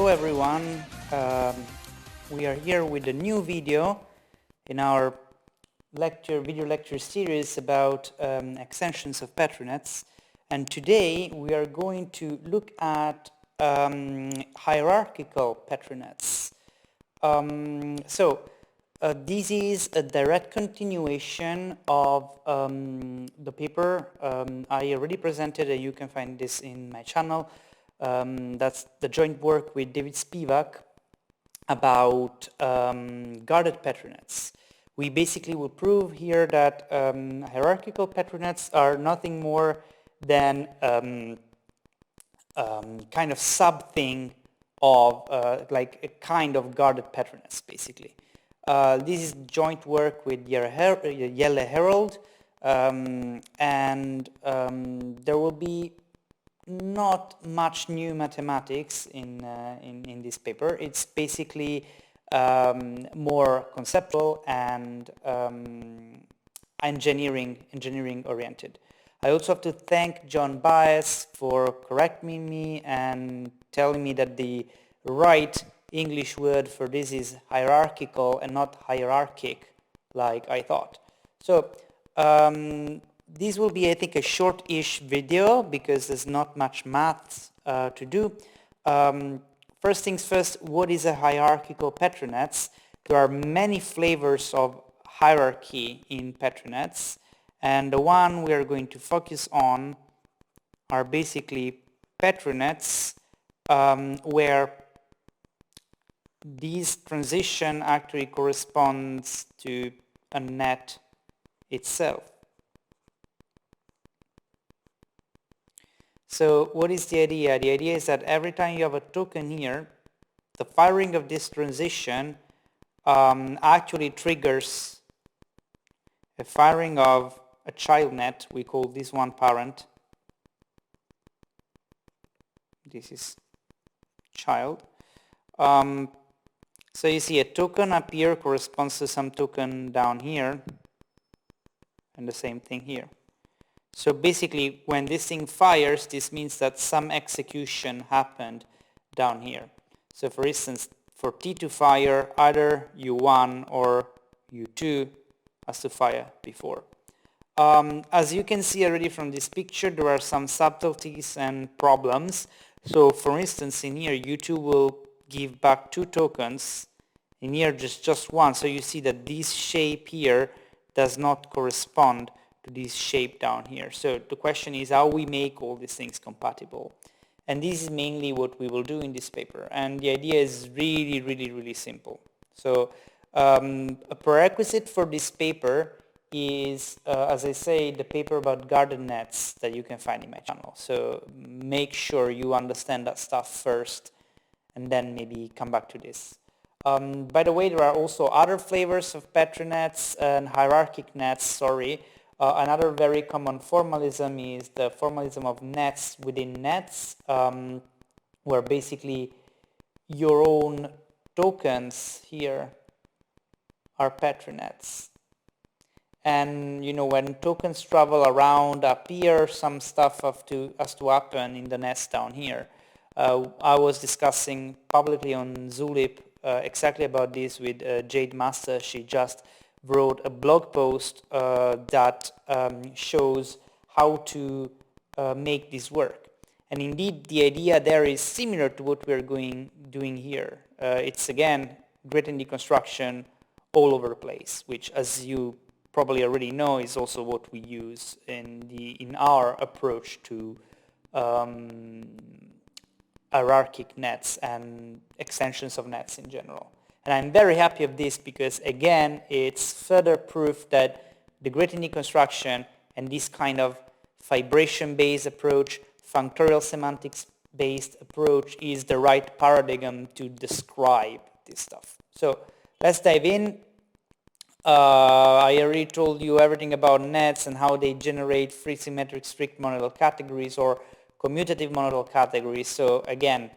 Hello everyone, we are here with a new video in our video lecture series about extensions of Petri-nets, and today we are going to look at hierarchical Petri-nets. This is a direct continuation of the paper I already presented. You can find this in my channel. That's the joint work with David Spivak about guarded Petri-nets. We basically will prove here that hierarchical Petri-nets are nothing more than kind of sub-thing of like a kind of guarded Petri-nets, basically. This is joint work with Jelle Herold, and there will be not much new mathematics in this paper. It's basically more conceptual and engineering oriented. I also have to thank John Baez for correcting me and telling me that the right English word for this is hierarchical and not hierarchic, like I thought. So this will be, I think, a short-ish video because there's not much math to do. First things first, what is a hierarchical Petri-nets? There are many flavors of hierarchy in Petri-nets, and the one we are going to focus on are basically Petri-nets where this transition actually corresponds to a net itself. So what is the idea? The idea is that every time you have a token here, the firing of this transition actually triggers a firing of a child net. We call this one parent. This is child. So you see a token up here corresponds to some token down here, and the same thing here. So basically, when this thing fires, this means that some execution happened down here. So for instance, for T to fire, either U1 or U2 has to fire before. As you can see already from this picture, there are some subtleties and problems. So for instance, in here, U2 will give back 2 tokens, in here just one. So you see that this shape here does not correspond to this shape down here. So the question is how we make all these things compatible. And this is mainly what we will do in this paper. And the idea is really simple. So a prerequisite for this paper is, as I say, the paper about guarded nets that you can find in my channel. So make sure you understand that stuff first and then maybe come back to this. By the way, there are also other flavors of Petri-nets and hierarchic nets, another very common formalism is the formalism of nets within nets, where basically your own tokens here are Petri-nets. And you know, when tokens travel around up here, some stuff has to happen in the nets down here. I was discussing publicly on Zulip exactly about this with Jade Master. She just wrote a blog post that shows how to make this work. And indeed, the idea there is similar to what we're doing here. It's again grating deconstruction all over the place, which, as you probably already know, is also what we use in our approach to hierarchic nets and extensions of nets in general. And I'm very happy of this because, again, it's further proof that the grating deconstruction and this kind of vibration-based approach, functorial semantics-based approach is the right paradigm to describe this stuff. So let's dive in. I already told you everything about nets and how they generate free symmetric strict monodal categories or commutative monodal categories. So again,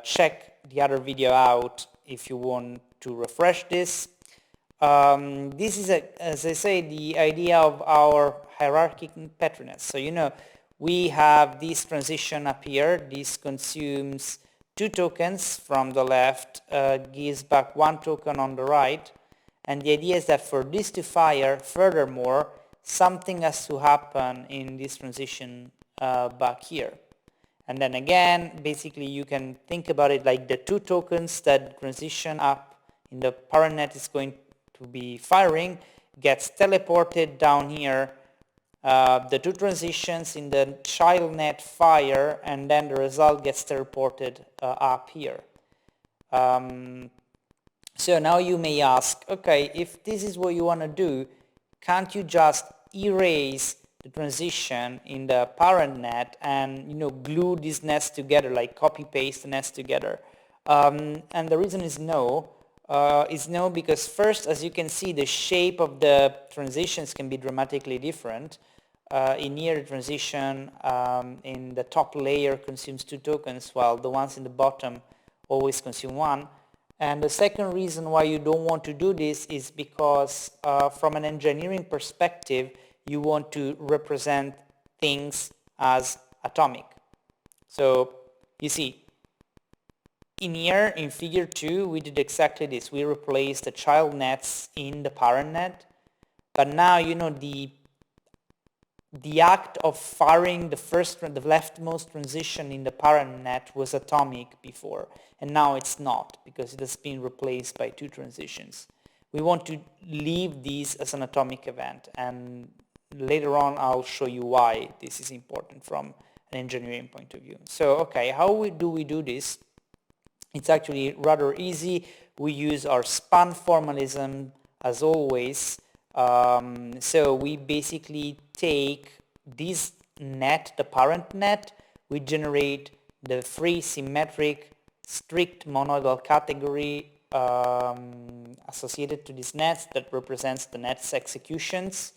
check the other video out if you want to refresh this. This is, as I say, the idea of our hierarchical Petri-nets. So, you know, we have this transition up here. This consumes 2 tokens from the left gives back 1 token on the right, and the idea is that for this to fire, furthermore, something has to happen in this transition back here. And then again, basically you can think about it like the 2 tokens that transition up in the parent net is going to be firing gets teleported down here. The 2 transitions in the child net fire, and then the result gets teleported up here. So now you may ask, okay, if this is what you want to do, can't you just erase the transition in the parent net and glue these nets together, like copy paste the nets together? And the reason is no. Because first, as you can see, the shape of the transitions can be dramatically different. In here, the transition in the top layer consumes 2 tokens, while the ones in the bottom always consume 1. And the second reason why you don't want to do this is because from an engineering perspective, you want to represent things as atomic. So you see, in here, in figure 2, we did exactly this. We replaced the child nets in the parent net, but now the act of firing the leftmost transition in the parent net was atomic before, and now it's not, because it has been replaced by 2 transitions. We want to leave these as an atomic event, and later on I'll show you why this is important from an engineering point of view. So, okay, how do we do this? It's actually rather easy. We use our span formalism as always. So we basically take this net, the parent net, we generate the free symmetric strict monoidal category associated to these nets that represents the net's executions,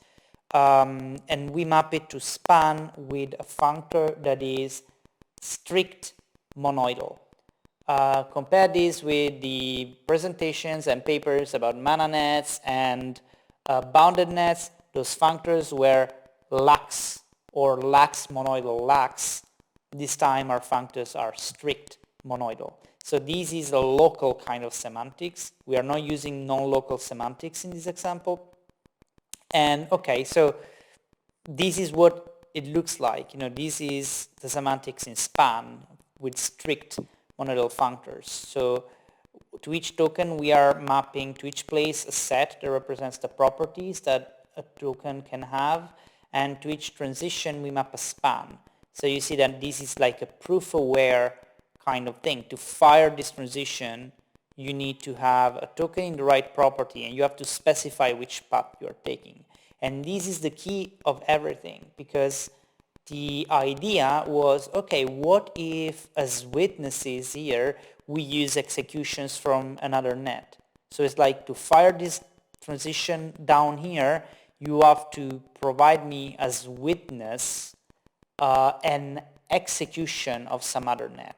and we map it to span with a functor that is strict monoidal. Compare this with the presentations and papers about mana nets and bounded nets. Those functors were lax or lax monoidal lax. This time our functors are strict monoidal. So this is a local kind of semantics. We are not using non-local semantics in this example. And okay, so this is what it looks like. This is the semantics in span with strict monoidal functors. So to each token we are mapping to each place a set that represents the properties that a token can have, and to each transition we map a span. So you see that this is like a proof-aware kind of thing. To fire this transition, you need to have a token in the right property, and you have to specify which path you are taking. And this is the key of everything, because the idea was, okay, what if as witnesses here we use executions from another net? So it's like, to fire this transition down here, you have to provide me as witness an execution of some other net.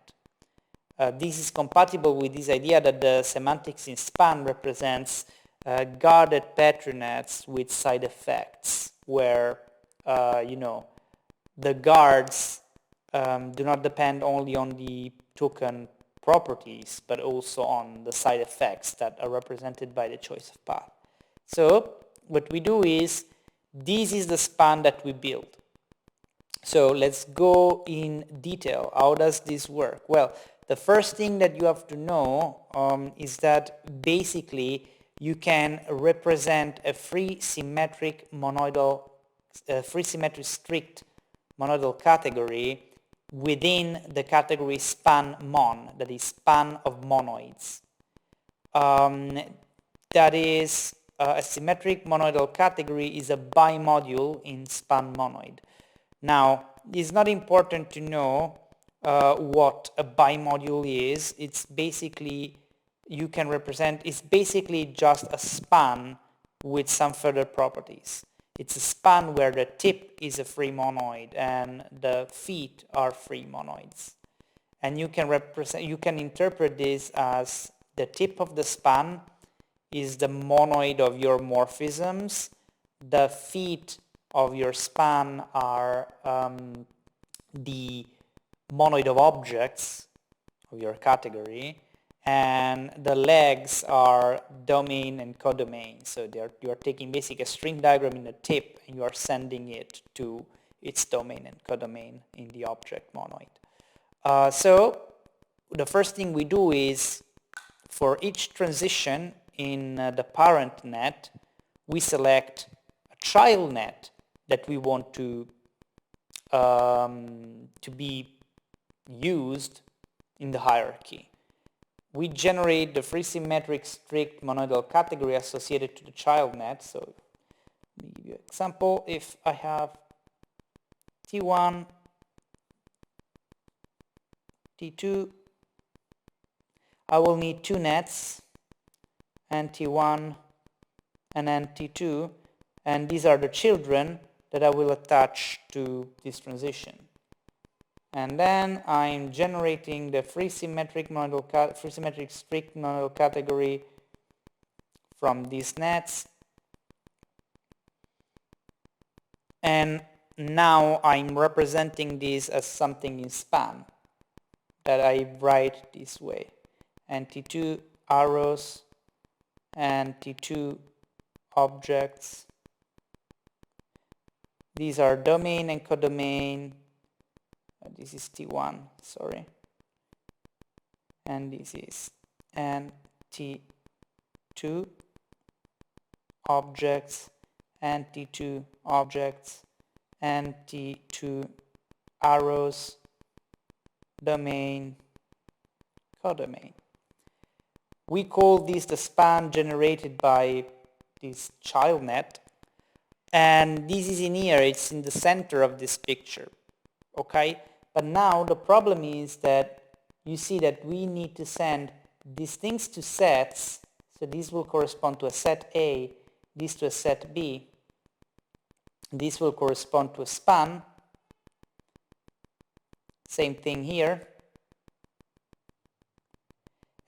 This is compatible with this idea that the semantics in span represents guarded Petri nets with side effects, where the guards do not depend only on the token properties, but also on the side effects that are represented by the choice of path. So what we do is, this is the span that we build. So let's go in detail. How does this work? Well, the first thing that you have to know is that basically you can represent a free symmetric strict monoidal category within the category span mon, that is span of monoids. That is, a symmetric monoidal category is a bimodule in span monoid. Now, it's not important to know what a bimodule is. It's basically, you can represent, it's basically just a span with some further properties. It's a span where the tip is a free monoid and the feet are free monoids. And you can interpret this as the tip of the span is the monoid of your morphisms. The feet of your span are the monoid of objects of your category, and the legs are domain and codomain. So you are taking basically a string diagram in the tip and you are sending it to its domain and codomain in the object monoid. So the first thing we do is, for each transition in the parent net, we select a child net that we want to be used in the hierarchy. We generate the free symmetric strict monoidal category associated to the child net. So let me give you an example. If I have T1, T2, I will need two nets, and T1 and then T2, and these are the children that I will attach to this transition. And then I'm generating the free symmetric strict monoidal category from these nets. And now I'm representing this as something in span that I write this way. And T2 arrows and T2 objects. These are domain and codomain. This is T1, sorry. And this is and T2 objects and T2 objects and T2 arrows, domain, codomain. We call this the span generated by this child net, and this is in here, it's in the center of this picture, okay? But now the problem is that you see that we need to send these things to sets, so this will correspond to a set A, this to a set B, this will correspond to a span, same thing here.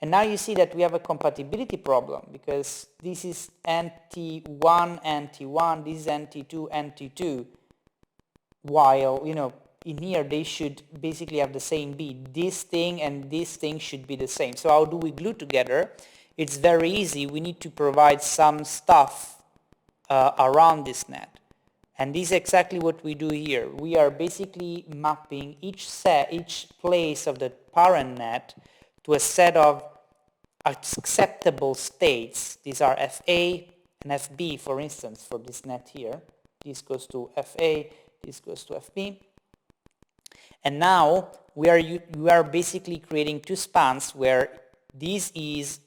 And now you see that we have a compatibility problem, because this is NT1 and T1, this is NT2 and T2, while, you know, in here they should basically have the same B. This thing and this thing should be the same. So how do we glue together? It's very easy. We need to provide some stuff around this net. And this is exactly what we do here. We are basically mapping each place of the parent net to a set of acceptable states. These are FA and FB, for instance, for this net here. This goes to FA, this goes to FB. And now we are basically creating two spans where this is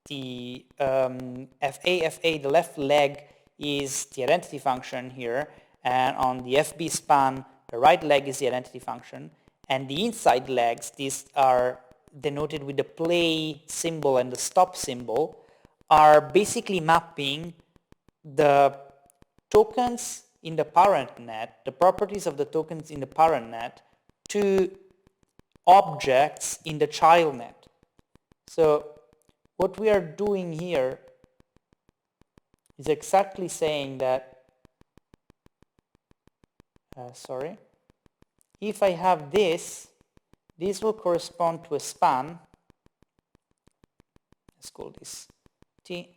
the FA, the left leg is the identity function here, and on the FB span, the right leg is the identity function, and the inside legs, these are denoted with the play symbol and the stop symbol, are basically mapping the tokens in the parent net, the properties of the tokens in the parent net, to objects in the child net. So what we are doing here is exactly saying that, if I have this will correspond to a span. Let's call this T,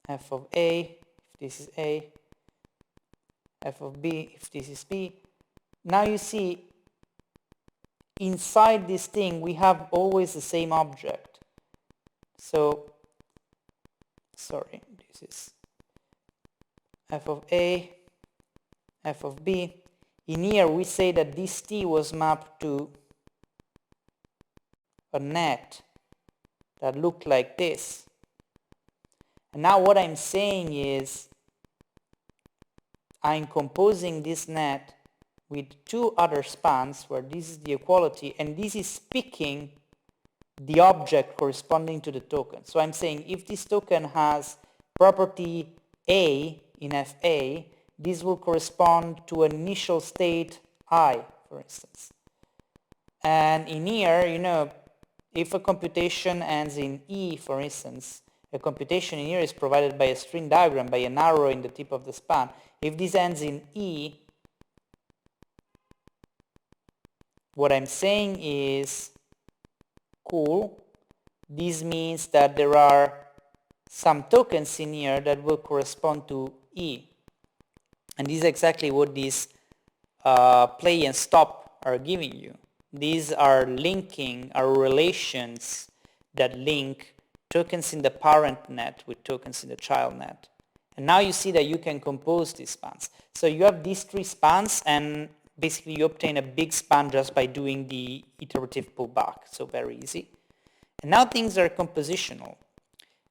f of A, if this is A, f of B, if this is B. Now you see, inside this thing we have always the same object. So, this is f of A, f of B. In here we say that this T was mapped to a net that looked like this. And now what I'm saying is I'm composing this net with two other spans where this is the equality and this is picking the object corresponding to the token. So I'm saying if this token has property A in FA, this will correspond to an initial state I, for instance. And in here, you know, if a computation ends in E, for instance, a computation in here is provided by a string diagram, by an arrow in the tip of the span. If this ends in E, what I'm saying is, cool, this means that there are some tokens in here that will correspond to E. And this is exactly what these play and stop are giving you. These are relations that link tokens in the parent net with tokens in the child net. And now you see that you can compose these spans. So you have these three spans, and basically you obtain a big span just by doing the iterative pullback. So very easy. And now things are compositional.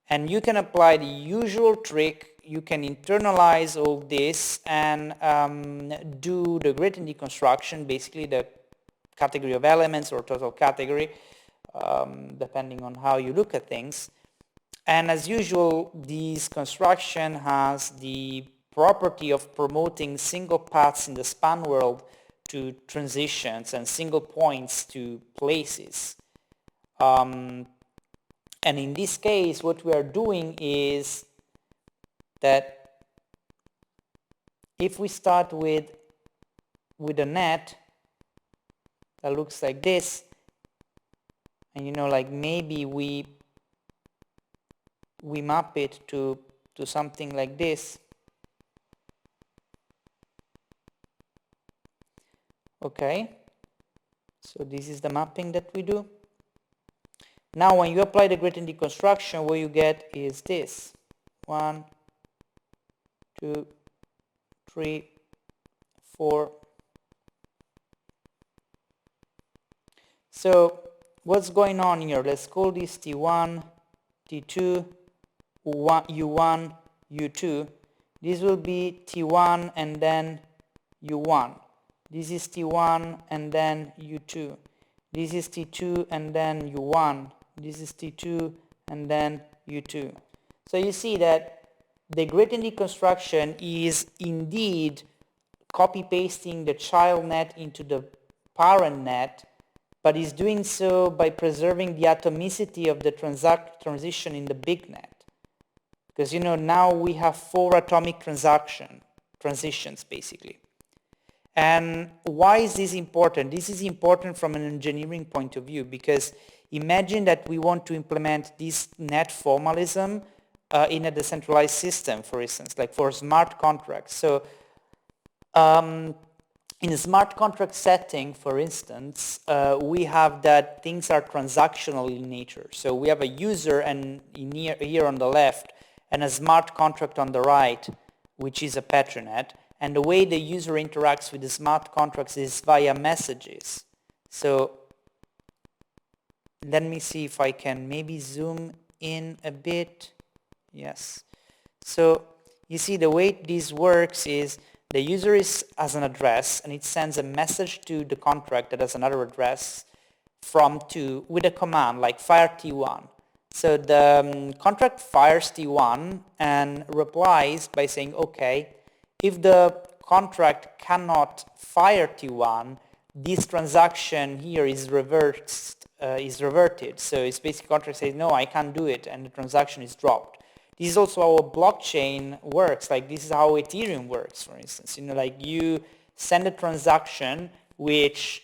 And you can apply the usual trick. You can internalize all this and do the grating deconstruction, basically the category of elements or total category, depending on how you look at things. And as usual, this construction has the property of promoting single paths in the span world to transitions and single points to places. And in this case, what we are doing is that if we start with a net that looks like this, and like maybe we map it to something like this. Okay, so this is the mapping that we do. Now when you apply the grating deconstruction, what you get is this. 1, 2, 3, 4. So what's going on here? Let's call this T1, T2, U1, U2. This will be T1 and then U1. This is T1 and then U2. This is T2 and then U1. This is T2 and then U2. So you see that the grating deconstruction is indeed copy-pasting the child net into the parent net, but is doing so by preserving the atomicity of the transition in the big net. Because now we have 4 atomic transitions basically. And why is this important? This is important from an engineering point of view, because imagine that we want to implement this net formalism in a decentralized system, for instance, like for smart contracts. So in a smart contract setting, for instance, we have that things are transactional in nature. So we have a user and here on the left and a smart contract on the right, which is a Petri net. And the way the user interacts with the smart contracts is via messages. So let me see if I can maybe zoom in a bit. Yes. So you see the way this works is the user has an address and it sends a message to the contract that has another address with a command like fire T1. So the contract fires T1 and replies by saying, okay, if the contract cannot fire T1, this transaction here is reverted. So it's basically contract says, no, I can't do it, and the transaction is dropped. This is also how a blockchain works. Like this is how Ethereum works, for instance. Like you send a transaction which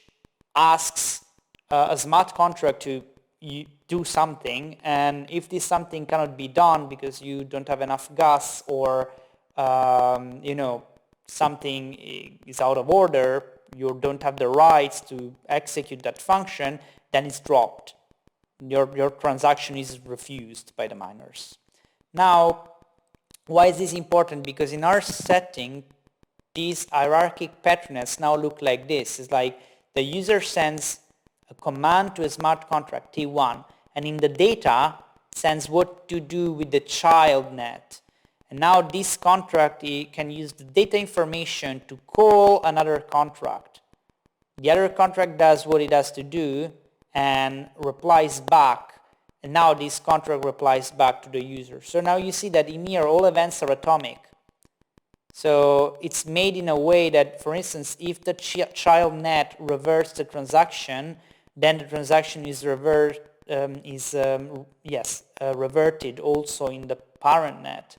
asks a smart contract to do something, and if this something cannot be done because you don't have enough gas or something is out of order, you don't have the rights to execute that function, then it's dropped. Your transaction is refused by the miners. Now, why is this important? Because in our setting, these hierarchical patterns now look like this. It's like the user sends a command to a smart contract, T1, and in the data sends what to do with the child net. And now this contract can use the data information to call another contract. The other contract does what it has to do and replies back. And now this contract replies back to the user. So now you see that in here all events are atomic. So it's made in a way that, for instance, if the child net reverts the transaction, then the transaction is reverted also in the parent net.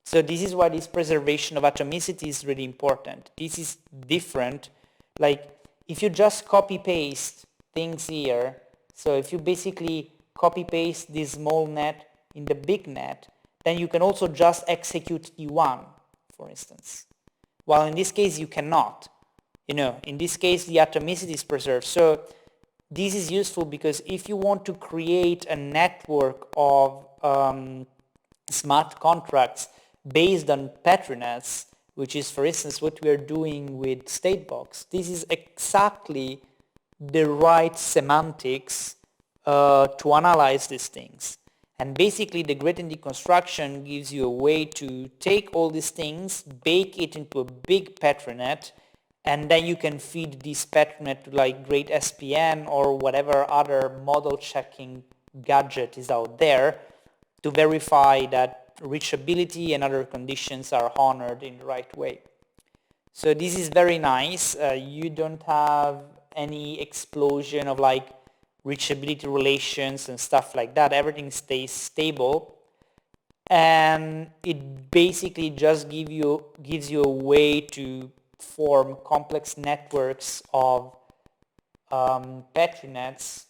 So this is why this preservation of atomicity is really important. This is different. Like if you just copy paste things here, so if you basically copy paste this small net in the big net, then you can also just execute T1, for instance. While in this case you cannot. In this case the atomicity is preserved. So this is useful because if you want to create a network of smart contracts based on Petri nets, which is, for instance, what we are doing with Statebox, this is exactly the right semantics to analyze these things. And basically the Grating Deconstruction gives you a way to take all these things, bake it into a big Petri net, and then you can feed this Petri net to like Great SPN or whatever other model checking gadget is out there to verify that reachability and other conditions are honored in the right way. So this is very nice. You don't have any explosion of like reachability relations and stuff like that. Everything stays stable, and it basically just gives you a way to form complex networks of Petri nets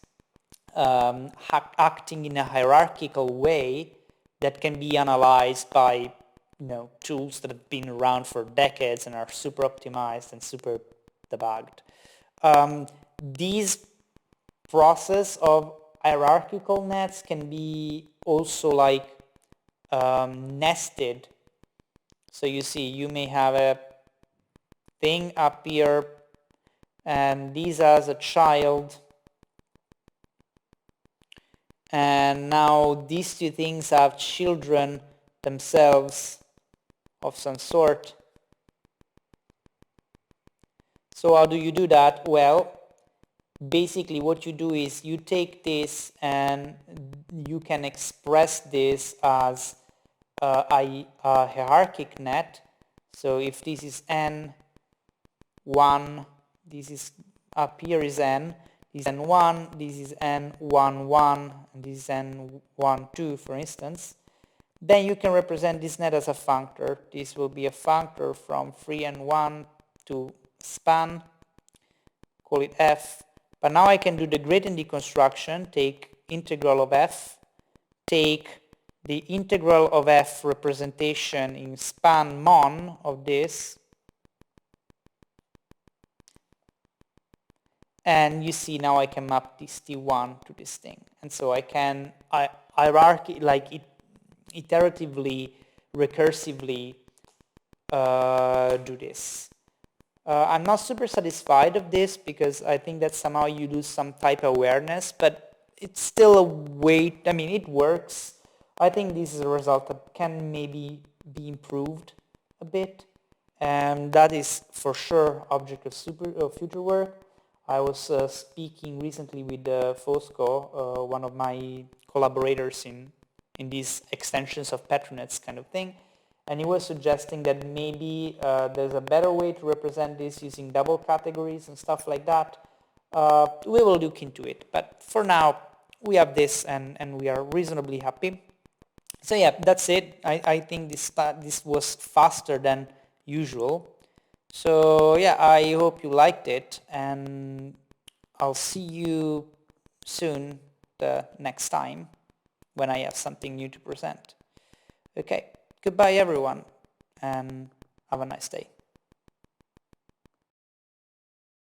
acting in a hierarchical way that can be analyzed by tools that have been around for decades and are super optimized and super debugged. These process of hierarchical nets can be also like nested. So you see, you may have a thing up here and these as a child, and now these two things have children themselves of some sort. So how do you do that? Well, basically what you do is you take this and you can express this as a hierarchic net. So if this is n1, this is up here is n, this is n1, this is n11, and this is n12, for instance, then you can represent this net as a functor. This will be a functor from free n1 to span, call it f. But now I can do the Grating Deconstruction, take integral of f, take the integral of f representation in span mon of this, and you see now I can map this T1 to this thing. And so I can hierarchy, like iteratively, recursively do this. I'm not super satisfied of this because I think that somehow you lose some type awareness, but it's still a way, I mean, it works. I think this is a result that can maybe be improved a bit, and that is for sure object of future work. I was speaking recently with Fosco, one of my collaborators in these extensions of Petri nets kind of thing, and he was suggesting that maybe there's a better way to represent this using double categories and stuff like that. We will look into it, but for now we have this and we are reasonably happy. So yeah, that's it. I think this was faster than usual. So yeah, I hope you liked it, and I'll see you soon the next time when I have something new to present. Okay, goodbye everyone, and have a nice day.